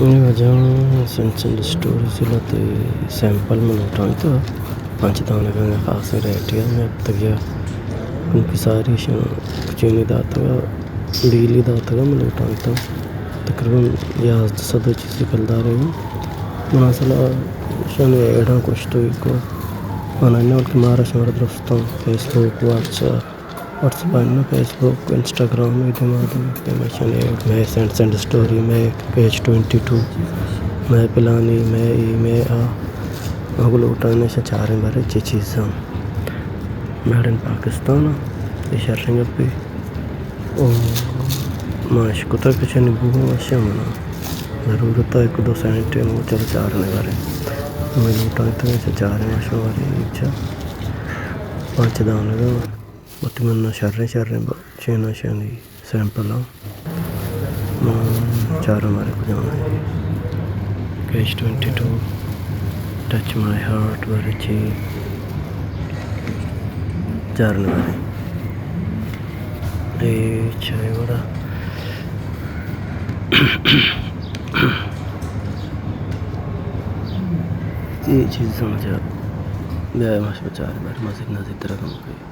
वजह सेंसेंड story सिलाते sample में लौटाई तो पाँच दाने का खास रेटिया में अब तक या उनकी सारी चीनी दाता डीली दाता में लौटाई तो तकरीबन या सदो चीज़ कलदार है मनासला शन एड़ा कुछ तो इको मनाने उनके मारा शमर दोस्तों फेसबुक व्हाट्सएप ना फेसबुक इंस्टाग्राम में दिमाग मैं सेंड स्टोरी में पेज 22 मैं पिलानी मैं आ अगलो उठाने से चार बारे चीज़ मेड इन पाकिस्तान ये शर्रिंग पे माश को तक चने बुगो आशा मना ज़रूरत है 1-2 सेंट वो चल चार ने बारे मैं उठाने तो ऐसे चार माशों वाली इच्छा पाँच दाने का बत्तीमन्ना शर्रें चेना शनी सैंपल चार हमारे को जाना है पेज 22 टच माई हार्ट वाली चीज चार नंबर ये चाय बड़ा ये चीज़ समझा मैं माश बचा रहे बार मस्जिद नज़ीर तरह कम